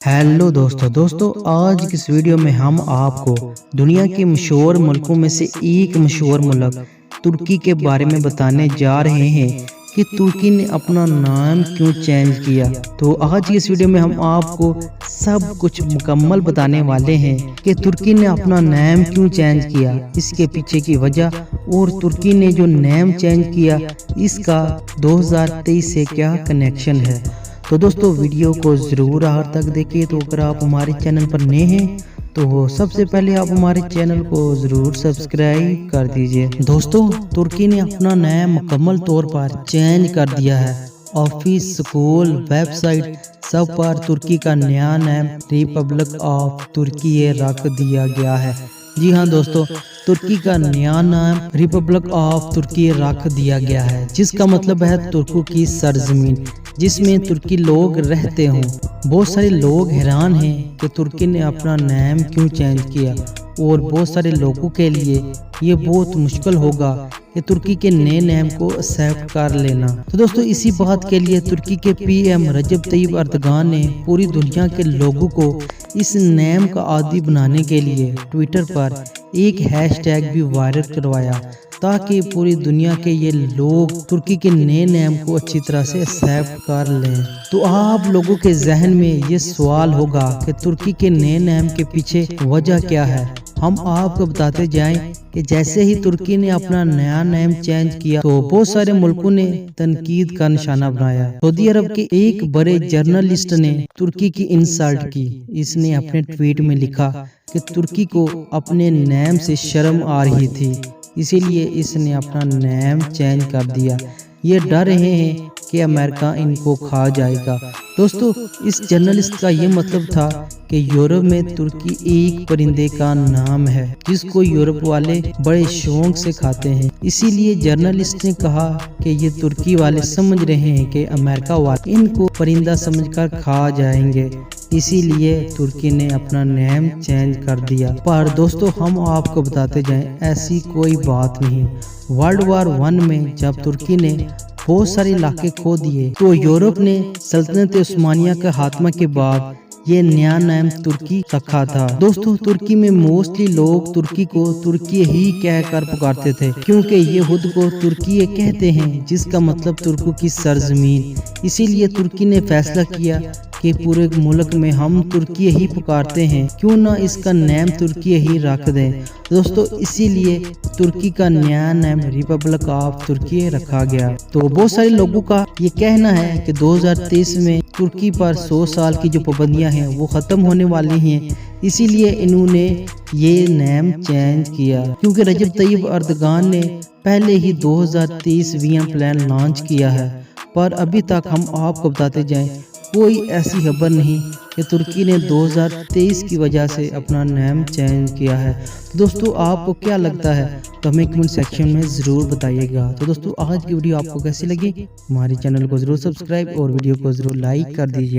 Hello दोस्तों आज की इस वीडियो में हम आपको दुनिया के मशहूर मुल्कों में से एक मशहूर मुल्क तुर्की के बारे में बताने जा रहे हैं कि तुर्की ने अपना नाम क्यों चेंज किया। तो आज की इस वीडियो में हम आपको सब कुछ मुकम्मल बताने वाले हैं कि तुर्की ने अपना नाम क्यों चेंज किया, इसके पीछे की वजह और तुर्की ने जो नाम चेंज किया इसका 2023 से क्या कनेक्शन है। तो दोस्तों वीडियो को ज़रूर आखिर तक देखिए। तो अगर आप हमारे चैनल पर नए हैं तो सबसे पहले आप हमारे चैनल को ज़रूर सब्सक्राइब कर दीजिए। दोस्तों तुर्की ने अपना नाम मुकम्मल तौर पर चेंज कर दिया है। ऑफिस, स्कूल, वेबसाइट सब पर तुर्की का नया नाम रिपब्लिक ऑफ तुर्की रख दिया गया है। जी हाँ दोस्तों, तुर्की का नया नाम रिपब्लिक ऑफ तुर्की रख दिया गया है, जिसका मतलब है तुर्कों की सरजमीन जिसमें तुर्की लोग रहते हों। बहुत सारे लोग हैरान हैं कि तुर्की ने अपना नाम क्यों चेंज किया और बहुत सारे लोगों के लिए ये बहुत मुश्किल होगा कि तुर्की के नए नाम को एक्सेप्ट कर लेना। तो दोस्तों इसी बात के लिए तुर्की के पीएम रजब तैयब अर्दगान ने पूरी दुनिया के लोगों को इस नाम का आदी बनाने के लिए ट्विटर पर एक हैशटैग भी वायरल करवाया ताकि पूरी दुनिया के ये लोग तुर्की के नए नाम को अच्छी तरह से एक्सेप्ट कर लें। तो आप लोगों के जहन में ये सवाल होगा कि तुर्की के नए नाम के पीछे वजह क्या है। हम आपको बताते जाएं कि जैसे ही तुर्की ने अपना नया नाम चेंज किया तो बहुत सारे मुल्कों ने तनकीद का निशाना बनाया। सऊदी अरब के एक बड़े जर्नलिस्ट ने तुर्की की इंसल्ट की। इसने अपने ट्वीट में लिखा कि तुर्की को अपने नाम से शर्म आ रही थी, इसीलिए इसने अपना नाम चेंज कर दिया। ये डर रहे हैं कि अमेरिका इनको खा जाएगा। दोस्तों इस जर्नलिस्ट का ये मतलब था कि यूरोप में तुर्की एक परिंदे का नाम है जिसको यूरोप वाले बड़े शौक से खाते हैं। इसीलिए जर्नलिस्ट ने कहा कि ये तुर्की वाले समझ रहे हैं कि अमेरिका वाले इनको परिंदा समझकर खा जाएंगे, इसीलिए तुर्की ने अपना नाम चेंज कर दिया। पर दोस्तों हम आपको बताते जाएं ऐसी कोई बात नहीं। वर्ल्ड वार 1 में जब तुर्की ने बहुत सारे इलाके खो दिए तो यूरोप ने सल्तनत उस्मानिया के खात्मा के बाद ये नया नाम तुर्की रखा था। दोस्तों तुर्की में मोस्टली लोग तुर्की को तुर्की ही कहकर पुकारते थे क्योंकि ये खुद को तुर्की कहते हैं जिसका मतलब तुर्कों की सरजमीन। इसीलिए तुर्की ने फैसला किया कि पूरे मुल्क में हम तुर्की ही पुकारते हैं, क्यों ना इसका नाम तुर्की ही रख दें। दोस्तों इसीलिए तुर्की का नया नाम रिपब्लिक ऑफ तुर्की रखा गया। तो बहुत सारे लोगों का ये कहना है कि 2023 में तुर्की पर 100 साल की जो पाबंदियां हैं वो खत्म होने वाली हैं, इसीलिए इन्होंने ये नाम चेंज किया। क्योंकि रजब तैयब अर्दगान ने पहले ही 2023 वीएम प्लान लॉन्च किया है, पर अभी तक हम आपको बताते जाएं कोई ऐसी खबर नहीं कि तुर्की ने 2023 की वजह से अपना नाम चेंज किया है। तो दोस्तों आपको क्या लगता है तो हमें कमेंट सेक्शन में ज़रूर बताइएगा। तो दोस्तों आज की वीडियो आपको कैसी लगी, हमारे चैनल को ज़रूर सब्सक्राइब और वीडियो को ज़रूर लाइक कर दीजिए।